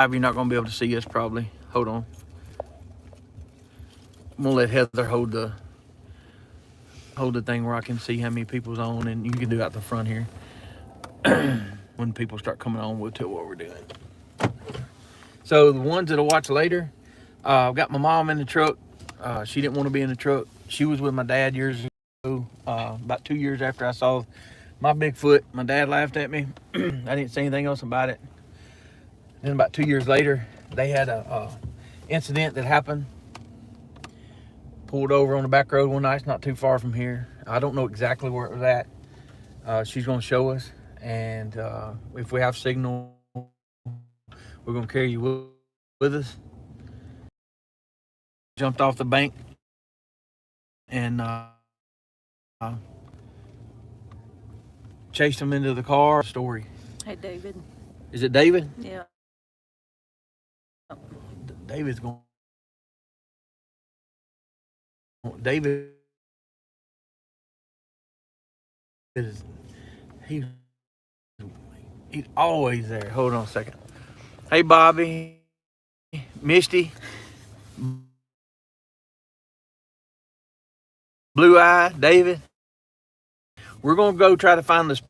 You're not going to be able to see us probably. Hold on. I'm going to let Heather hold the thing where I can see how many people's on, and you can do out the front here. When people start coming on, we'll tell what we're doing. So the ones that'll watch later, I've got my mom in the truck. She didn't want to be in the truck. She was with my dad years ago. About 2 years after I saw my Bigfoot, my dad laughed at me. I didn't say anything else about it. Then about 2 years later, they had a incident that happened. Pulled over on the back road one night. It's not too far from here. I don't know exactly where it was at. She's going to show us. And if we have signal, we're going to carry you with us. Jumped off the bank and chased him into the car. Story. Hey, David. Is it David? Yeah. David's going. David is he's always there. Hold on a second. Hey, Bobby, Misty, Blue Eye, David. We're gonna go try to find this.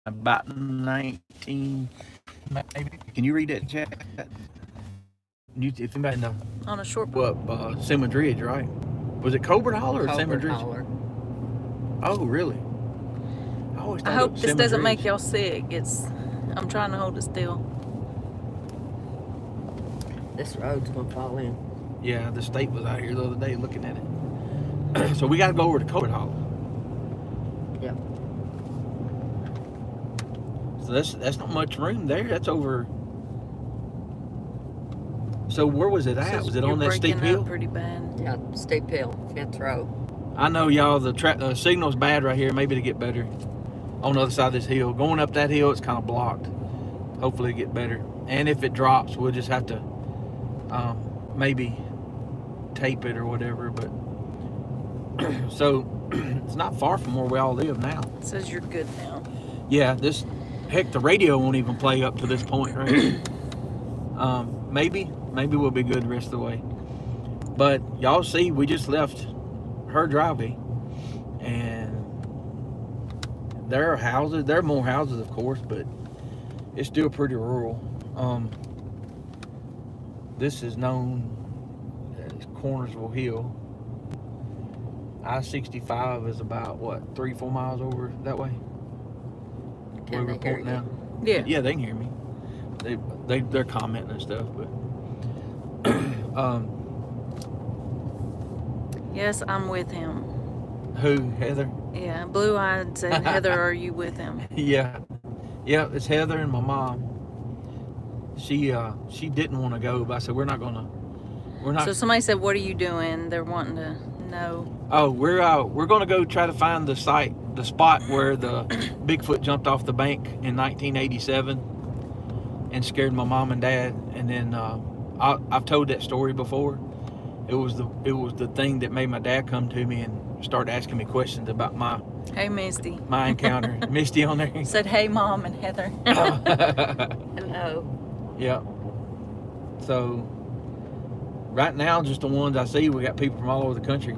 About 19, maybe. Can you read that chat? If anybody knows. On a short. Simmons Ridge, right? Was it Colbert Holler or Simmons Ridge? Holler. Oh, really? I hope this doesn't make y'all sick. I'm trying to hold it still. This road's gonna fall in. Yeah, the state was out here the other day looking at it. So we got to go over to Colbert Holler. Yep. So that's not much room there. That's over. So where was it at? Was it on that steep hill? Pretty bad. Yeah, steep hill, fifth row. I know, y'all. The signal's bad right here. Maybe to get better on the other side of this hill. Going up that hill, it's kind of blocked. Hopefully, it get better. And if it drops, we'll just have to maybe tape it or whatever. But so it's not far from where we all live now. It says you're good now. Yeah, heck, the radio won't even play up to this point, right? Maybe we'll be good the rest of the way. But y'all see, we just left her driveway, and there are houses. There are more houses, of course, but it's still pretty rural. This is known as Cornersville Hill. I-65 is about, 3-4 miles over that way? Can they hear you? Now. Yeah, they can hear me. They're commenting and stuff, but Yes, I'm with him. who? Heather? Yeah, Blue Eyed said, Heather, are you with him? Yeah, it's Heather and my mom. She didn't want to go, but I said we're not. So somebody said, what are you doing? They're wanting to know. Oh, we're gonna go try to find the spot where the Bigfoot jumped off the bank in 1987 and scared my mom and dad. And then I've told that story before. It was the thing that made my dad come to me and start asking me questions about my encounter. Misty on there said, hey, Mom and Heather. Hello. Yeah. So right now, just the ones I see, we got people from all over the country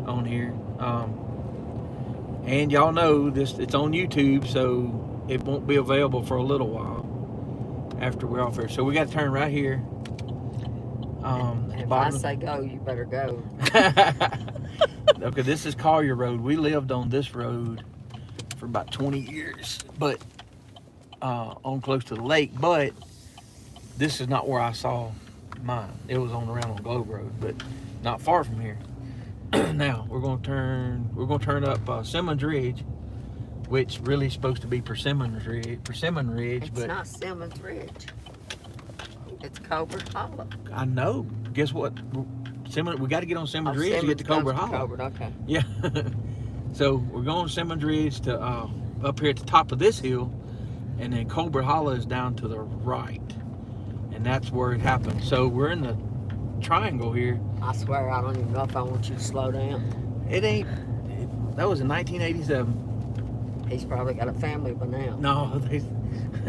on here. And y'all know this, it's on YouTube, so it won't be available for a little while after we're off here. So we got to turn right here. If I say go, you better go. Okay, this is Collier Road. We lived on this road for about 20 years, but on close to the lake. But this is not where I saw mine. It was around on Globe Road, but not far from here. Now we're gonna turn up Simmons Ridge, which really is supposed to be Persimmon Ridge. It's But not Simmons Ridge. It's Colbert Hollow. I know. Guess what? Simmons. We got to get on Simmons Ridge to get to Colbert Hollow. Colbert, okay. Yeah. So we're going Simmons Ridge to up here at the top of this hill, and then Colbert Hollow is down to the right, and that's where it happened. So we're in the triangle here. I swear I don't even know if I want you to slow down. It ain't. That was in 1987. He's probably got a family by now. No,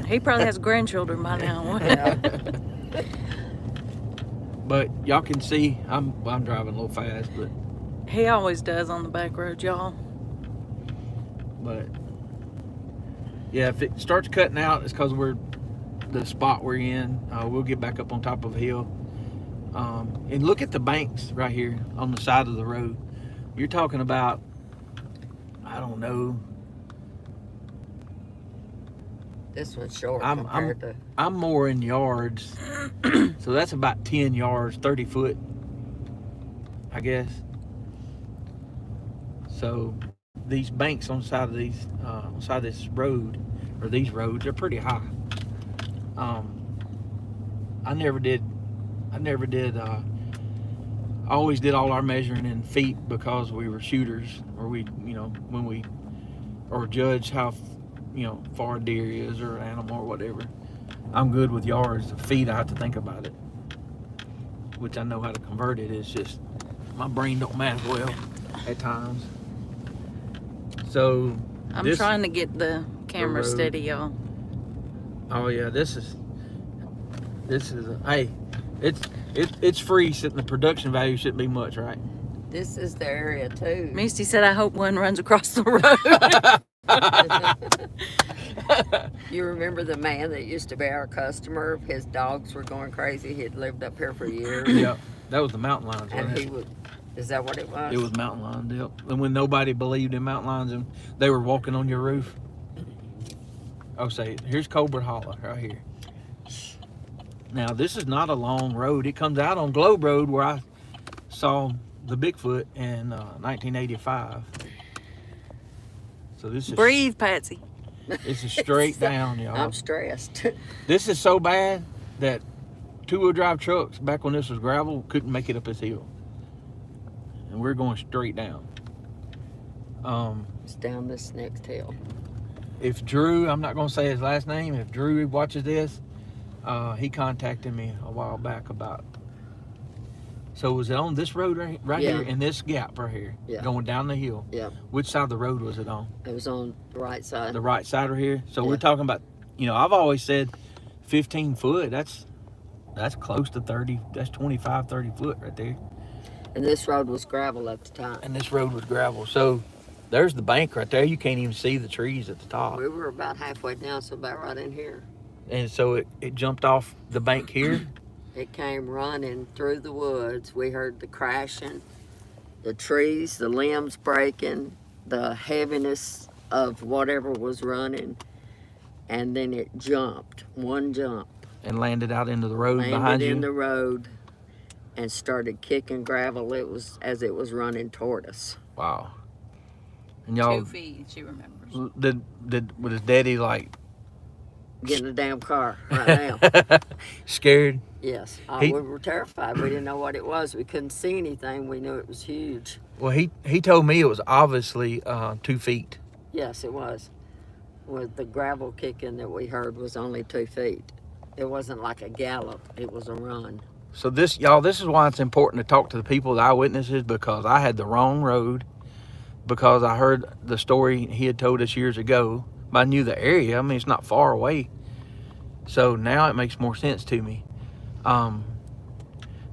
He probably has grandchildren by now. Yeah. but y'all can see I'm driving a little fast, but He always does on the back road, y'all. But yeah, if it starts cutting out, it's because the spot we're in. We'll get back up on top of a hill. And look at the banks right here on the side of the road. You're talking about, I don't know. This one's short compared to... I'm more in yards, so that's about 10 yards, 30 foot, I guess. So these banks on the side of these, on the side of this road, or these roads, they're pretty high. I always did all our measuring in feet because we were shooters, or or judge how, far a deer is or an animal or whatever. I'm good with yards. The feet, I have to think about it, which I know how to convert it. It's just my brain don't math well at times. So I'm trying to get the camera steady, y'all. Oh yeah, this is hey, it's free. Sitting the production value shouldn't be much, right? This is the area too. Misty said, I hope one runs across the road. You remember the man that used to be our customer? His dogs were going crazy. He'd lived up here for years. Yeah, that was the mountain lions. And he would... Is that what it was? It was mountain lions, yep. And when nobody believed in mountain lions and they were walking on your roof. Oh, say, here's Colbert Hollow right here. Now, this is not a long road. It comes out on Globe Road where I saw the Bigfoot in 1985. So this is... Breathe, Patsy. This is straight down, y'all. I'm stressed. This is so bad that two-wheel drive trucks, back when this was gravel, couldn't make it up this hill. And we're going straight down. It's down this next hill. If Drew, I'm not going to say his last name, if Drew watches this, he contacted me a while back about... So was it on this road right Yeah. here, in this gap right here, Yeah. going down the hill? Yeah. Which side of the road was it on? It was on the right side. The right side right here? So Yeah. we're talking about, I've always said 15 foot, that's close to 30, that's 25, 30 foot right there. And this road was gravel at the time. And this road was gravel. So there's the bank right there. You can't even see the trees at the top. We were about halfway down, so about right in here. And so it jumped off the bank here. It came running through the woods. We heard the crashing, the trees, the limbs breaking, the heaviness of whatever was running. And then it jumped, one jump. And landed out into the road behind Landed you. in the road and started kicking gravel. It was as it was running toward us. Wow. And y'all... 2 feet, she remembers. Was his daddy like... Get in the damn car right now. Scared? Yes. He- We were terrified. We didn't know what it was. We couldn't see anything. We knew it was huge. Well, he told me it was obviously 2 feet. Yes, it was. With the gravel kicking that we heard was only 2 feet. It wasn't like a gallop. It was a run. So this is why it's important to talk to the people, the eyewitnesses, because I had the wrong road, because I heard the story he had told us years ago, but I knew the area. I mean, it's not far away. So now it makes more sense to me.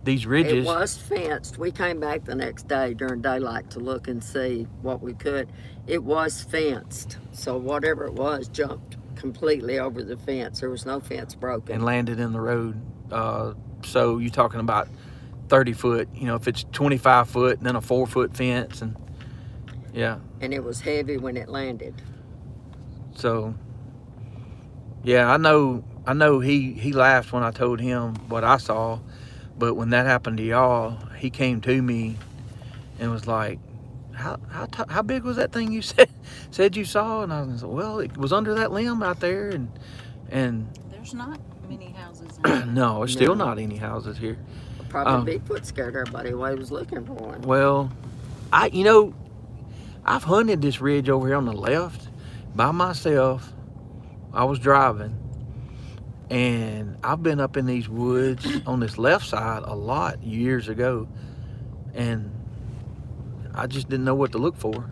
These ridges... It was fenced. We came back the next day during daylight to look and see what we could. It was fenced. So whatever it was jumped completely over the fence. There was no fence broken. And landed in the road. So you're talking about 30 foot, if it's 25 foot and then a 4 foot fence, and yeah. And it was heavy when it landed. So yeah, I know he laughed when I told him what I saw, but when that happened to y'all, he came to me and was like, how big was that thing you said you saw? And I was like, well, it was under that limb out there, and There's not many houses in no, it's still not any houses here. Probably Bigfoot scared everybody while he was looking for one. Well, I've hunted this ridge over here on the left by myself. I was driving, And I've been up in these woods on this left side a lot years ago, and I just didn't know what to look for.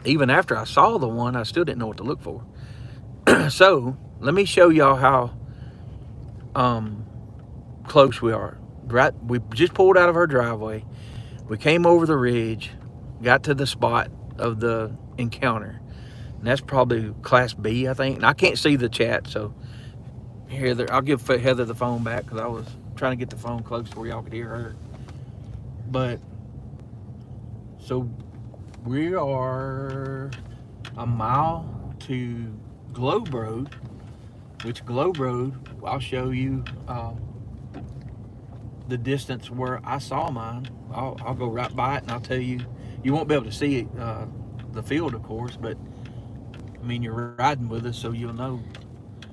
Even after I saw the one, I still didn't know what to look for. So let me show y'all how close we are. Right, we just pulled out of our driveway. We came over the ridge, got to the spot of the encounter. And that's probably Class B, I think. And I can't see the chat, so Heather, I'll give Heather the phone back because I was trying to get the phone close to where y'all could hear her. But, so we are a mile to Globe Road, which Globe Road, I'll show you the distance where I saw mine. I'll go right by it and I'll tell you. You won't be able to see it, the field, of course, but I mean, you're riding with us, so you'll know.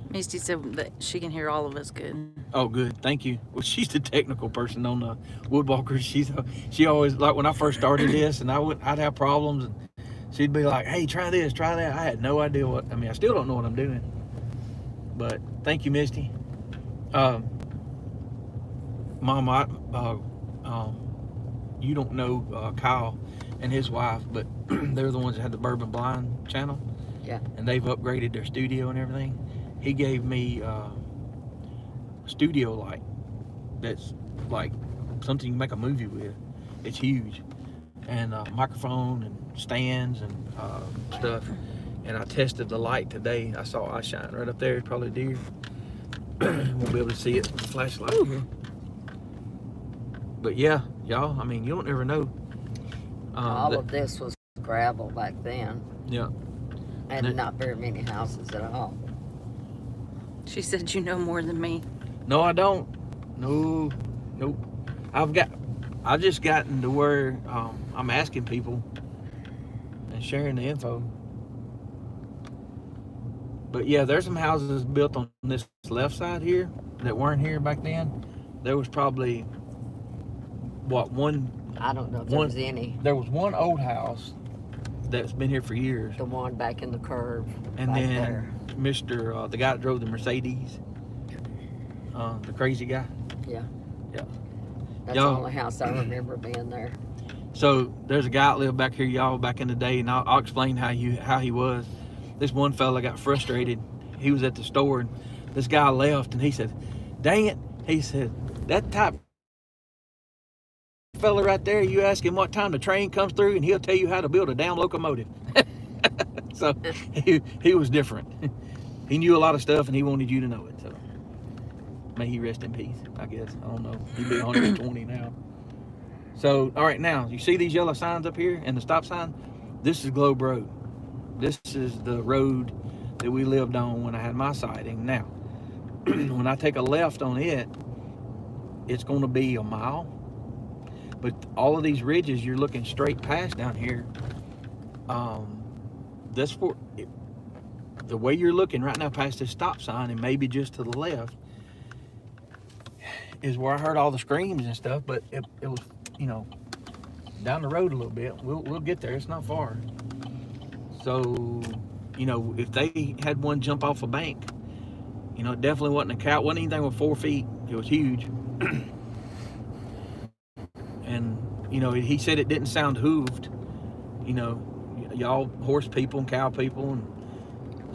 Misty said that she can hear all of us good. Oh, good. Thank you. Well, she's the technical person on the woodwalkers. She always, like when I first started this, and I'd have problems, and she'd be like, "Hey, try this, try that." I had no idea what. I mean, I still don't know what I'm doing. But thank you, Misty. Mom, you don't know Kyle and his wife, but they're the ones that had the Bourbon Blind channel. Yeah. And they've upgraded their studio and everything. He gave me a studio light that's like something you can make a movie with. It's huge. And microphone and stands and stuff. And I tested the light today. I saw eye shine right up there. It's probably deer. Won't be able to see it with the flashlight here. But yeah, y'all, I mean, you don't ever know. All of this was gravel back then. Yeah. And not very many houses at all. She said you know more than me. No, I don't. No, nope. I've just gotten to where I'm asking people and sharing the info. But yeah, there's some houses built on this left side here that weren't here back then. There was probably, one? I don't know if there was any. There was one old house that's been here for years. The one back in the curve. And then there. Mr. The guy that drove the Mercedes, the crazy guy. Yeah. Yeah. That's the only house I remember being there. So there's a guy that lived back here, y'all, back in the day, and I'll explain how he was. This one fella got frustrated. He was at the store, and this guy left, and he said, "Dang it," he said, "that type fella right there, you ask him what time the train comes through, and he'll tell you how to build a damn locomotive." So he was different. He knew a lot of stuff, and he wanted you to know it. So may he rest in peace, I guess. I don't know. He'd be 120 now. So, all right, now, you see these yellow signs up here and the stop sign? This is Globe Road. This is the road that we lived on when I had my sighting. Now, when I take a left on it, it's going to be a mile. But all of these ridges you're looking straight past down here, the way you're looking right now past this stop sign and maybe just to the left is where I heard all the screams and stuff, but it was, down the road a little bit. We'll get there. It's not far. So, if they had one jump off a bank, it definitely wasn't a cow. It wasn't anything with 4 feet. It was huge. And, he said it didn't sound hooved. Y'all horse people and cow people and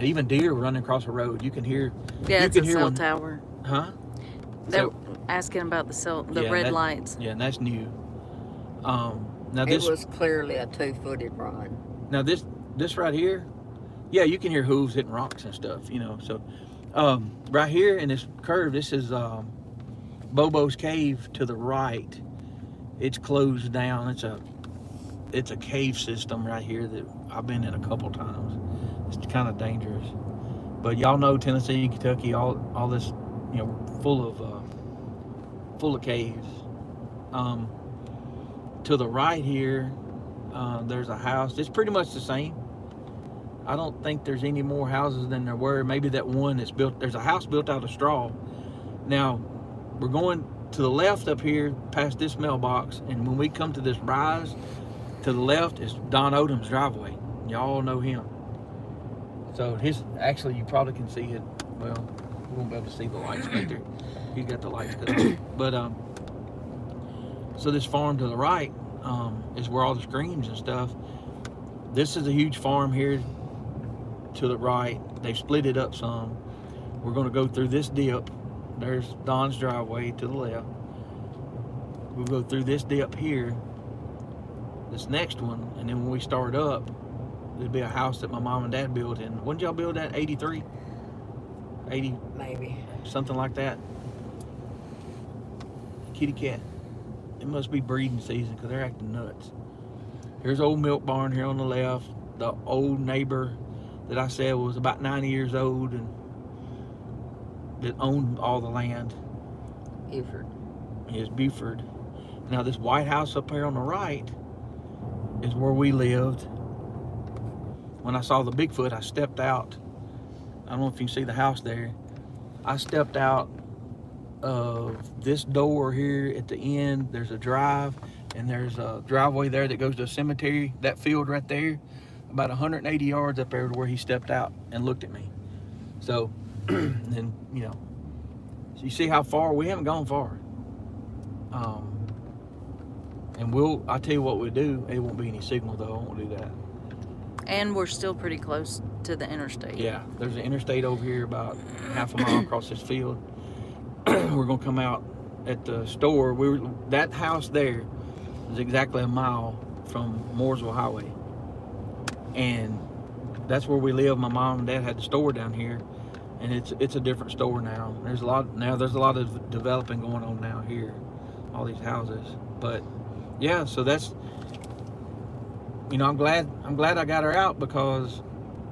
even deer running across the road. You can hear. Yeah, it's a cell tower. Huh? They're asking about the red lights. Yeah, and that's new. Now it was clearly a 2-footed run. Now this right here, yeah, you can hear hooves hitting rocks and stuff, So right here in this curve, this is Bobo's Cave to the right. It's closed down. It's a cave system right here that I've been in a couple times. It's kind of dangerous, but y'all know Tennessee and Kentucky, all this, full of caves. To the right here, there's a house. It's pretty much the same. I don't think there's any more houses than there were. Maybe that one that's built. There's a house built out of straw. Now, we're going to the left up here past this mailbox, and when we come to this rise, to the left is Don Odom's driveway. Y'all know him. So actually, you probably can see it well, we won't be able to see the lights right there. He's got the lights cut off. But so this farm to the right is where all the screams and stuff. This is a huge farm here to the right. They've split it up some. We're going to go through this dip. There's Don's driveway to the left. We'll go through this dip here, this next one, and then when we start up, there'll be a house that my mom and dad built in. When did y'all build that? 83? 80? Maybe. Something like that. Kitty cat. It must be breeding season because they're acting nuts. Here's old milk barn here on the left. The old neighbor that I said was about 90 years old and that owned all the land. Buford. Is Buford. Now this white house up here on the right is where we lived. When I saw the Bigfoot, I stepped out. I don't know if you can see the house there. I stepped out of this door here at the end. There's a drive and there's a driveway there that goes to a cemetery. That field right there, about 180 yards up there to where he stepped out and looked at me. So, and you know, so you see how far, we haven't gone far. And I'll tell you what we'll do. It won't be any signal though, I won't do that. And we're still pretty close to the interstate. Yeah, there's an interstate over here about half a mile across this field. We're gonna come out at the store. That house there is exactly a mile from Mooresville Highway. And that's where we live. My mom and dad had the store down here, and it's a different store now. There's a lot of developing going on now here, all these houses. But yeah, so that's, you know, I'm glad I got her out because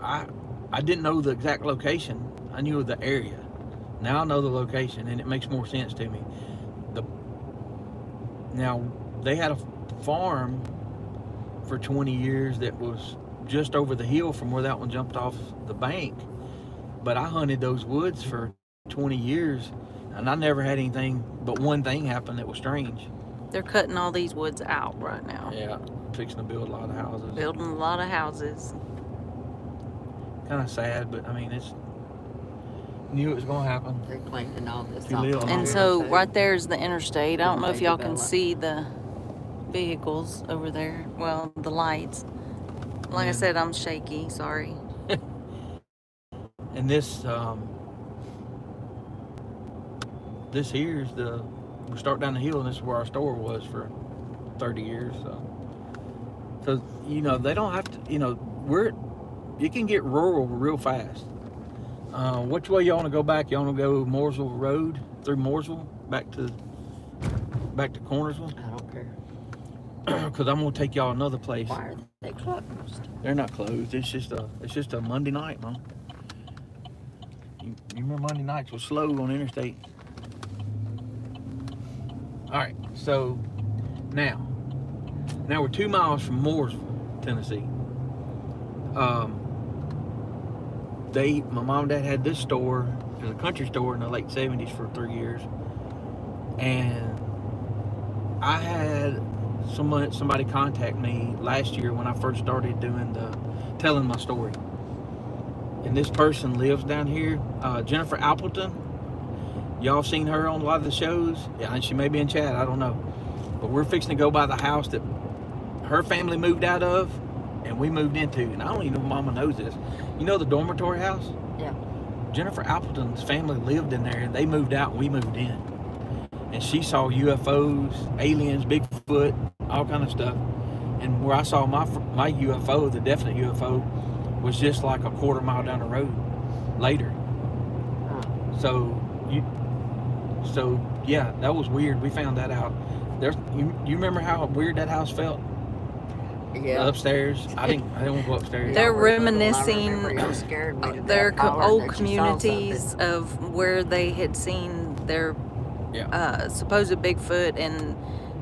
I didn't know the exact location. I knew the area. Now I know the location, and it makes more sense to me. Now they had a farm for 20 years that was just over the hill from where that one jumped off the bank. But I hunted those woods for 20 years, and I never had anything but one thing happen that was strange. They're cutting all these woods out right now. Yeah, fixing to build a lot of houses. Building a lot of houses. Kind of sad, but I mean, knew it was going to happen. They're cleaning all this You live up. on And Yeah. so right there's the interstate. I don't know if y'all can Develop. see the vehicles over there. Well, the lights. Like I Yeah. said, I'm shaky. Sorry. And this here's we start down the hill, and this is where our store was for 30 years. So you know, they don't have to, you know, you can get rural real fast. Which way y'all want to go back? Y'all want to go Mooresville Road through Mooresville back to Cornersville? I don't care. Because I'm gonna take y'all another place. Why are they closed? They're not closed. It's just a Monday night, Mom. You remember Monday nights was slow on interstate. All right, so now we're 2 miles from Mooresville, Tennessee. My mom and dad had this store. It was a country store in the late 70s for 3 years, and I had somebody contact me last year when I first started telling my story. And this person lives down here, Jennifer Appleton. Y'all seen her on a lot of the shows. Yeah, and she may be in chat, I don't know. But we're fixing to go by the house that her family moved out of and we moved into. And I don't even know if Mama knows this. You know the dormitory house? Yeah. Jennifer Appleton's family lived in there, and they moved out and we moved in. And she saw UFOs, aliens, Bigfoot, all kind of stuff. And where I saw my UFO, the definite UFO, was just like a quarter mile down the road later. So yeah, that was weird. We found that out. You remember how weird that house felt? Yeah. Upstairs. I didn't want to go upstairs. They're I reminiscing remember y'all scared me to their death, hollering old that you saw communities of where they had seen their Yeah. supposed Bigfoot and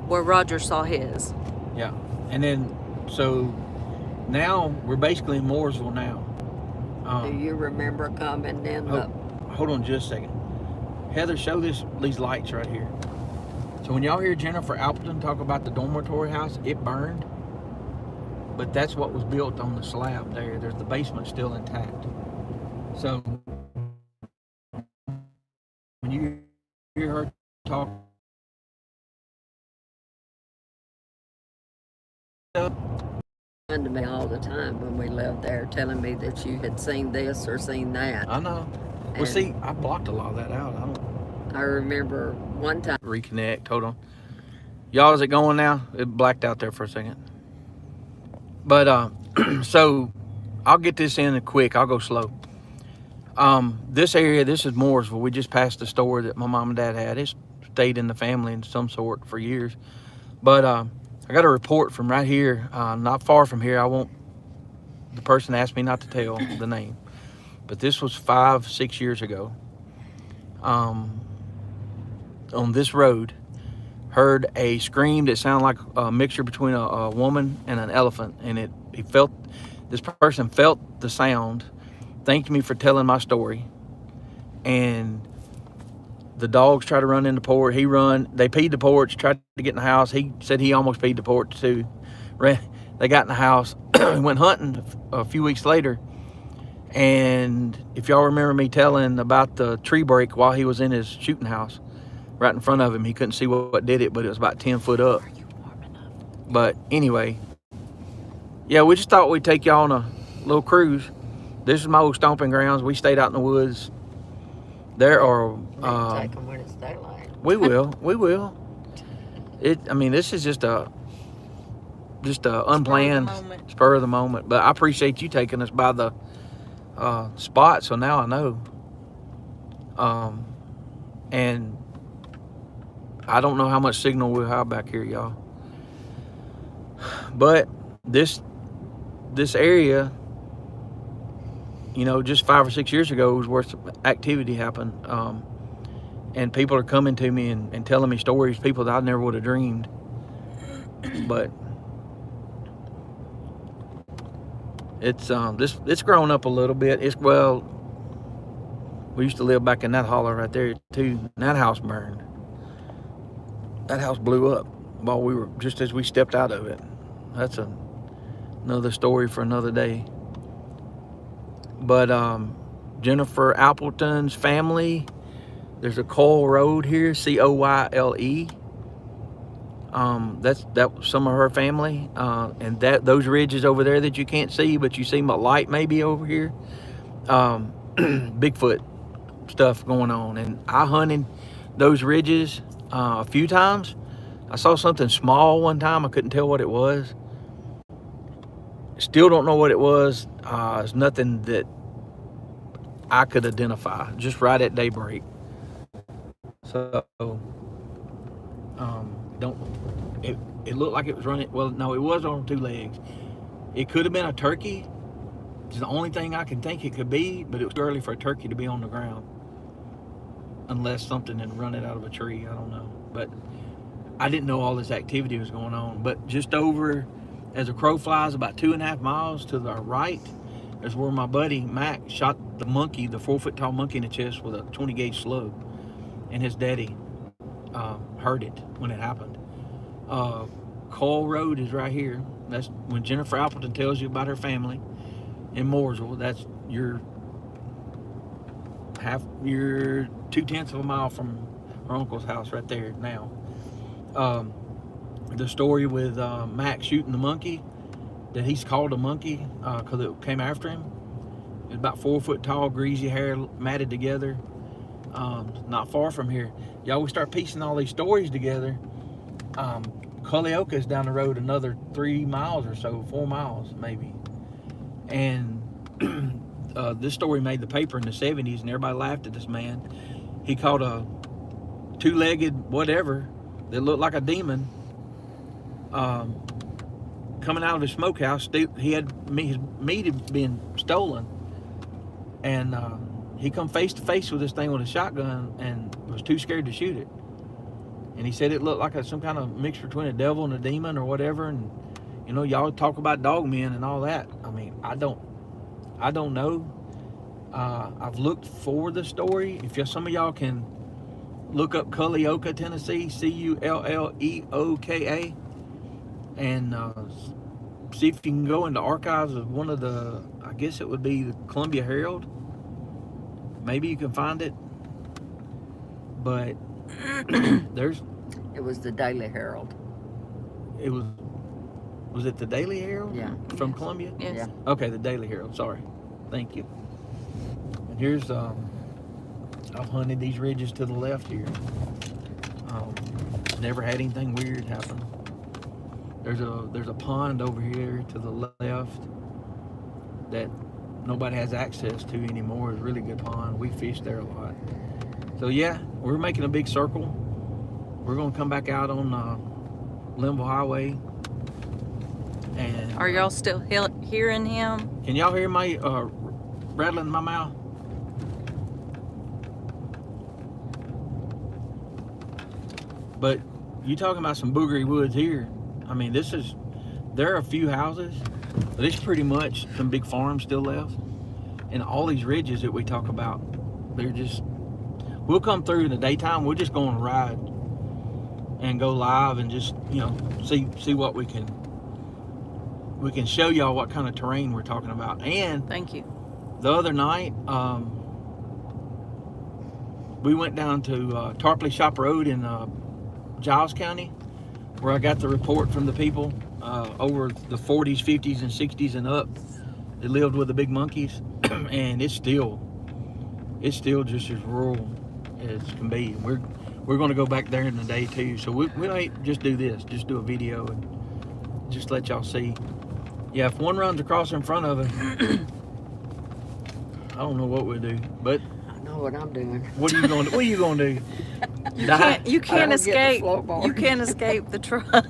where Roger saw his. Yeah. And then, so now we're basically in Mooresville now. Do you remember coming in the... Hold on just a second. Heather, show these lights right here. So when y'all hear Jennifer Appleton talk about the dormitory house, it burned. But that's what was built on the slab there. There's the basement still intact. So you hear her talk To me all the time when we lived there, telling me that you had seen this or seen that. I know. Well, see, I blocked a lot of that out. I remember one time. Reconnect. Hold on. Y'all, is it going now? It blacked out there for a second. But so I'll get this in quick. I'll go slow. This area, this is Mooresville. We just passed the store that my mom and dad had. It's stayed in the family in some sort for years. But I got a report from right here, not far from here. The person asked me not to tell the name, but this was 5-6 years ago. On this road, heard a scream that sounded like a mixture between a woman and an elephant, and this person felt the sound, thanked me for telling my story, and the dogs tried to run in the porch. They peed the porch, tried to get in the house. He said he almost peed the porch too. They got in the house, went hunting a few weeks later, and if y'all remember me telling about the tree break while he was in his shooting house, right in front of him, he couldn't see what did it, but it was about 10 foot up. But anyway, yeah, we just thought we'd take y'all on a little cruise. This is my old stomping grounds. We stayed out in the woods. There are Take them when it's daylight. we will. This is just a unplanned spur of the moment. But I appreciate you taking us by the spot, so now I know. And I don't know how much signal we'll have back here, y'all. But this area, just 5 or 6 years ago was where some activity happened. And people are coming to me and telling me stories, people that I never would have dreamed. But it's grown up a little bit. We used to live back in that holler right there too. And that house burned. That house blew up while just as we stepped out of it. That's another story for another day. But Jennifer Appleton's family, there's a Coyle Road here, Coyle. That's some of her family, and those ridges over there that you can't see, but you see my light maybe over here. Bigfoot stuff going on, and I hunted those ridges a few times. I saw something small one time. I couldn't tell what it was. Still don't know what it was. It's nothing that I could identify. Just right at daybreak. So, it looked like it was running. Well, no, it was on 2 legs. It could have been a turkey. It's the only thing I can think it could be, but it was too early for a turkey to be on the ground. Unless something had run it out of a tree. I don't know. But I didn't know all this activity was going on. But just over, as a crow flies, about 2.5 miles to the right, is where my buddy Mac shot the monkey, the 4-foot tall monkey, in the chest with a 20 gauge slug. And his daddy heard it when it happened. Coyle Road is right here. That's when Jennifer Appleton tells you about her family in Mooresville. That's your 0.2 of a mile from her uncle's house right there now. The story with Max shooting the monkey, that he's called a monkey because it came after him. It was about 4 foot tall, greasy hair matted together. Not far from here. Y'all, we start piecing all these stories together. Culleoka is down the road another 3 miles or so, 4 miles maybe. And this story made the paper in the 70s, and everybody laughed at this man. He caught a 2-legged whatever that looked like a demon coming out of his smokehouse. He had his meat had been stolen, and he come face to face with this thing with a shotgun and was too scared to shoot it. And he said it looked like some kind of mix between a devil and a demon or whatever. And y'all talk about dog men and all that. I mean, I don't know. I've looked for the story. If some of y'all can look up Culleoka, Tennessee, Culleoka, and see if you can go into archives of one of the, I guess it would be the Columbia Herald. Maybe you can find it. But there's. It was the Daily Herald. It was. Was it the Daily Herald? Yeah. From Yes. Columbia? Yes. Yeah. Okay, the Daily Herald. Sorry. Thank you. And here's I've hunted these ridges to the left here. Never had anything weird happen. There's a pond over here to the left that nobody has access to anymore. It's a really good pond. We fish there a lot. So yeah, we're making a big circle. We're gonna come back out on Linville Highway. And Are y'all still hearing him? can y'all hear my rattling in my mouth? But you talking about some boogery woods here. I mean, there are a few houses, but it's pretty much some big farms still left. And all these ridges that we talk about, we'll come through in the daytime. We're just going to ride and go live and just, see what we can show y'all what kind of terrain we're talking about. And Thank you. the other night, we went down to Tarpley Shop Road in Giles County, where I got the report from the people over the 40s, 50s, and 60s and up that lived with the big monkeys, and it's still just as rural as can be. We're going to go back there in the day too, so we might just do this, just do a video and just let y'all see. Yeah, if one runs across in front of us, I don't know what we'll do, but I know what I'm doing. what are you going to do? You can't I don't get the escape. floorboard. You can't escape the truck.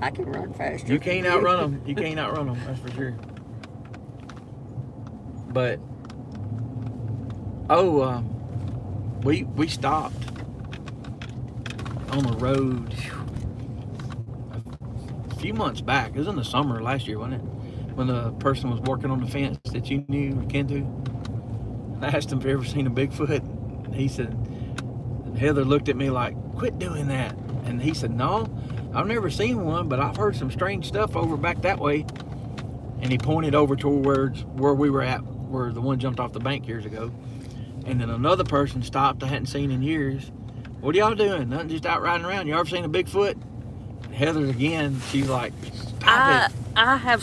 I can run faster. You can't outrun them. You can't outrun them. That's for sure. But we stopped on a road a few months back. It was in the summer last year, wasn't it? When the person was working on the fence that you knew akin to. I asked him if he ever seen a Bigfoot. He said, Heather looked at me like, quit doing that. And he said, no, I've never seen one, but I've heard some strange stuff over back that way. And he pointed over towards where we were at, where the one jumped off the bank years ago. And then another person stopped I hadn't seen in years. What are y'all doing? Nothing, just out riding around. You ever seen a Bigfoot? Heather again, she's like, stop it. I have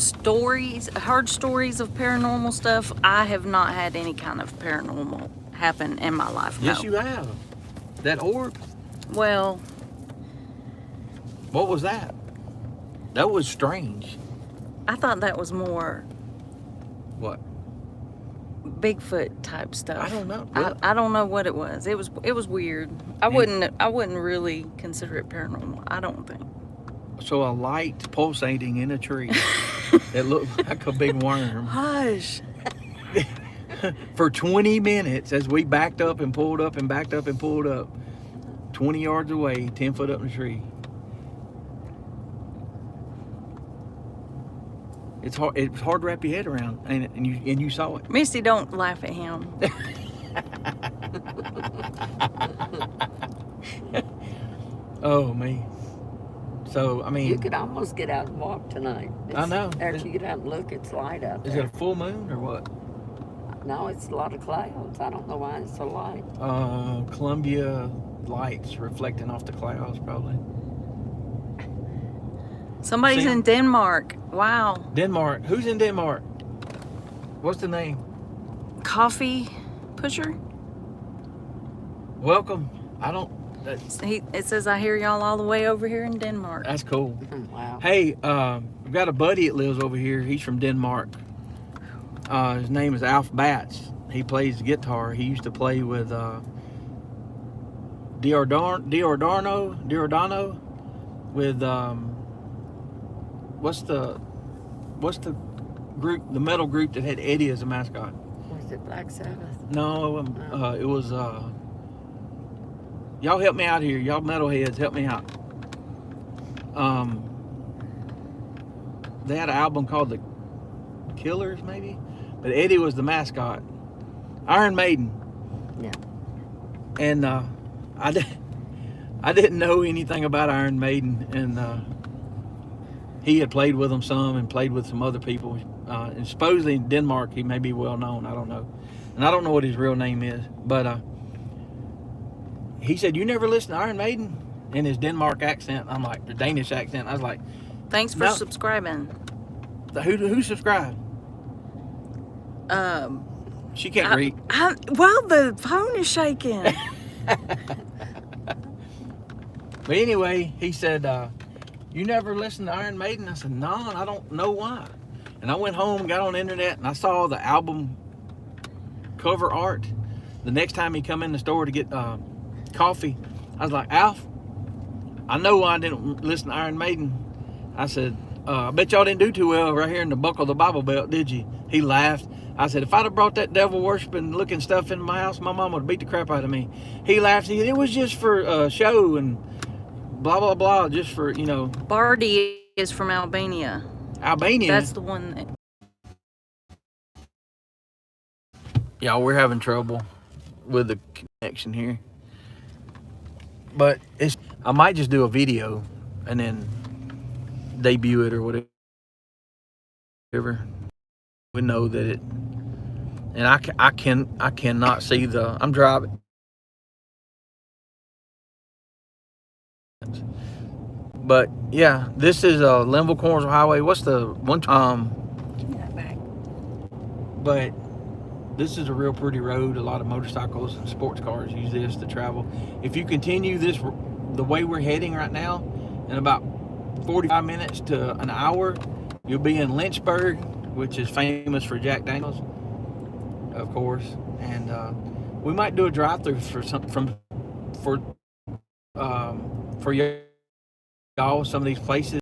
heard stories of paranormal stuff. I have not had any kind of paranormal happen in my life. Yes, no. you have. That orb, Well, what was that? That was strange. I thought that was more What? Bigfoot type stuff. I don't know. I don't know what it was. It was weird. I wouldn't really consider it paranormal. I don't think. So a light pulsating in a tree that looked like a big worm Hush. for 20 minutes as we backed up and pulled up and backed up and pulled up 20 yards away, 10 foot up in the tree. It's hard to wrap your head around, and you saw it. Misty, don't laugh at him. Oh me. So I mean, You could almost get out and walk tonight. I know. After you get out and look, it's light out is there. it a full moon or what? No, it's a lot of clouds. I don't know why it's so light. Columbia lights reflecting off the clouds, probably. Somebody's Sam? in Denmark. Wow. Denmark. Who's in Denmark? What's the name? Coffee pusher? Welcome. I don't. It says I hear y'all all the way over here in Denmark. That's cool. Wow. Hey, I've got a buddy that lives over here. He's from Denmark. His name is Alf Batts. He plays guitar. He used to play with Diordano with what's the group, the metal group that had Eddie as a mascot? Was it Black Sabbath? No, it was y'all help me out here. Y'all metalheads, help me out. They had an album called The Killers, maybe, but Eddie was the mascot. Iron Maiden. Yeah. And I didn't know anything about Iron Maiden, and he had played with them some and played with some other people. And supposedly in Denmark he may be well known. I don't know, and I don't know what his real name is, but he said, "You never listen to Iron Maiden?" In his Denmark accent. I'm like, the Danish accent. I was like, Thanks for No. subscribing. who subscribed? She can't read. Well, the phone is shaking. But anyway, he said, "You never listen to Iron Maiden?" I said, "No, I don't know why." And I went home, got on the internet, and I saw the album cover art. The next time he come in the store to get coffee, I was like, "Alf, I know I didn't listen to Iron Maiden." I said, "I bet y'all didn't do too well right here in the buckle of the Bible Belt, did you?" He laughed. I said, "If I'd have brought that devil worshiping looking stuff in my house, my mom would have beat the crap out of me." He laughed. He said, "It was just for show and blah, blah, blah, just for, you know." Bardi is from Albania. Albania. That's the one that... Y'all, we're having trouble with the connection here. But I might just do a video and then debut it or whatever. We know that it, and I cannot see I'm driving. But yeah, this is Linville Cornersville Highway. What's the one? But this is a real pretty road. A lot of motorcycles and sports cars use this to travel. If you continue this the way we're heading right now, in about 45 minutes to an hour, you'll be in Lynchburg, which is famous for Jack Daniels, of course. And we might do a drive-through for y'all, some of these places.